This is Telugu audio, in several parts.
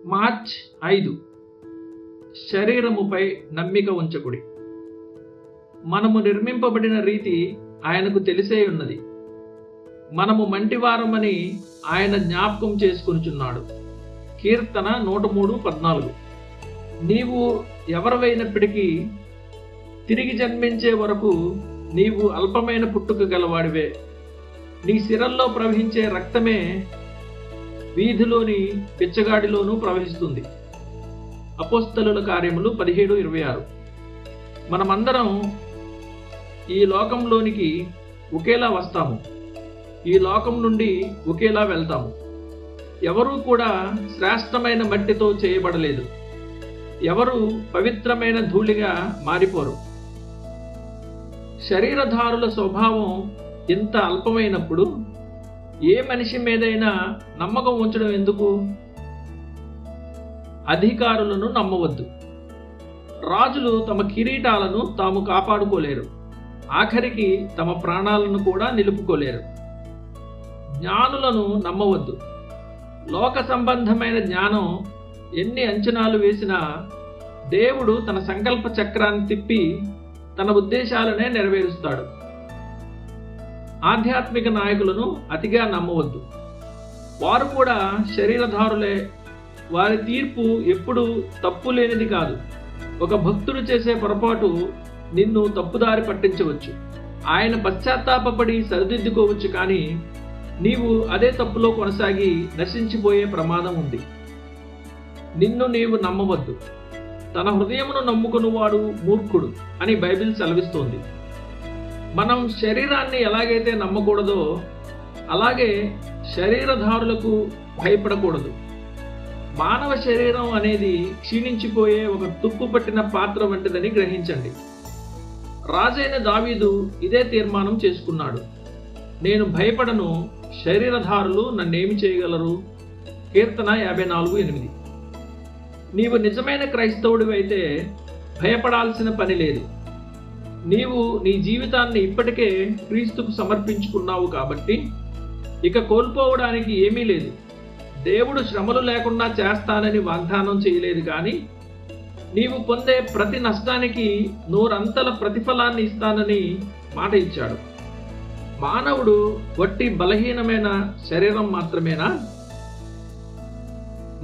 మార్చ్ 5. శరీరముపై నమ్మిక ఉంచకుడి. మనము నిర్మింపబడిన రీతి ఆయనకు తెలిసే ఉన్నది. మనము మంటివారమని ఆయన జ్ఞాపకం చేసుకొనుచున్నాడు. కీర్తన 103:14. నీవు ఎవరివైనప్పటికీ తిరిగి జన్మించే వరకు నీవు అల్పమైన పుట్టుక గలవాడివే. నీ శిరల్లో ప్రవహించే రక్తమే వీధిలోని పిచ్చగాడిలోనూ ప్రవహిస్తుంది. అపోస్తలుల కార్యములు 17:26. మనమందరం ఈ లోకంలోనికి ఒకేలా వస్తాము, ఈ లోకం నుండి ఒకేలా వెళ్తాము. ఎవరూ కూడా శ్రేష్టమైన మట్టితో చేయబడలేదు, ఎవరు పవిత్రమైన ధూళిగా మారిపోరు. శరీరధారుల స్వభావం ఇంత అల్పమైనప్పుడు ఏ మనిషి మీదైనా నమ్మకం ఉంచడం ఎందుకు? అధికారులను నమ్మవద్దు. రాజులు తమ కిరీటాలను తాము కాపాడుకోలేరు, ఆఖరికి తమ ప్రాణాలను కూడా నిలుపుకోలేరు. జ్ఞానులను నమ్మవద్దు. లోక సంబంధమైన జ్ఞానం ఎన్ని అంచనాలు వేసినా దేవుడు తన సంకల్ప చక్రాన్ని తిప్పి తన ఉద్దేశాలనే నెరవేరుస్తాడు. ఆధ్యాత్మిక నాయకులను అతిగా నమ్మవద్దు. వారు కూడా శరీరధారులే. వారి తీర్పు ఎప్పుడూ తప్పు లేనిది కాదు. ఒక భక్తుడు చేసే పొరపాటు నిన్ను తప్పుదారి పట్టించవచ్చు. ఆయన పశ్చాత్తాపపడి సరిదిద్దుకోవచ్చు, కానీ నీవు అదే తప్పులో కొనసాగి నశించిపోయే ప్రమాదం ఉంది. నిన్ను నీవు నమ్మవద్దు. తన హృదయమును నమ్ముకునివాడు మూర్ఖుడు అని బైబిల్ సెలవిస్తోంది. మనం శరీరాన్ని ఎలాగైతే నమ్మకూడదో అలాగే శరీరధారులకు భయపడకూడదు. మానవ శరీరం అనేది క్షీణించిపోయే ఒక తుప్పు పట్టిన పాత్ర వంటిదని గ్రహించండి. రాజైన దావీదు ఇదే తీర్మానం చేసుకున్నాడు. నేను భయపడను, శరీరధారులు నన్నేమి చేయగలరు? కీర్తన 54:8. నీవు నిజమైన క్రైస్తవుడివైతే భయపడాల్సిన పని లేదు. నీవు నీ జీవితాన్ని ఇప్పటికే క్రీస్తుకు సమర్పించుకున్నావు కాబట్టి ఇక కోల్పోవడానికి ఏమీ లేదు. దేవుడు శ్రమలు లేకుండా చేస్తానని వాగ్దానం చేయలేదు, కానీ నీవు పొందే ప్రతి నష్టానికి 100 అంతల ప్రతిఫలాన్ని ఇస్తానని మాట ఇచ్చాడు. మానవుడు వట్టి బలహీనమైన శరీరం మాత్రమేనా?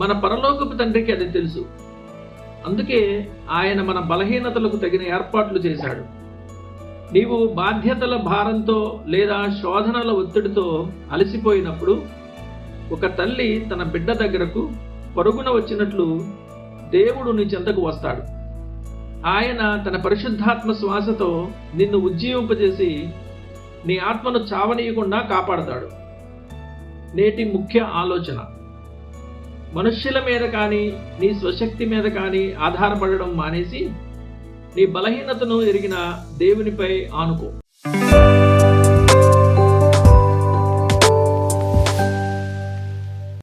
మన పరలోకపు తండ్రికి అది తెలుసు. అందుకే ఆయన మన బలహీనతలకు తగిన ఏర్పాట్లు చేశాడు. నీవు బాధ్యతల భారంతో లేదా శోధనల ఒత్తిడితో అలసిపోయినప్పుడు ఒక తల్లి తన బిడ్డ దగ్గరకు పరుగున వచ్చినట్లు దేవుడు నీ చెంతకు వస్తాడు. ఆయన తన పరిశుద్ధాత్మ శ్వాసతో నిన్ను ఉజ్జీవింపజేసి నీ ఆత్మను చావనీయకుండా కాపాడతాడు. నేటి ముఖ్య ఆలోచన: మనుష్యుల మీద కానీ నీ స్వశక్తి మీద కానీ ఆధారపడడం మానేసి నీ బలహీనతను ఎరిగిన దేవునిపై ఆనుకో.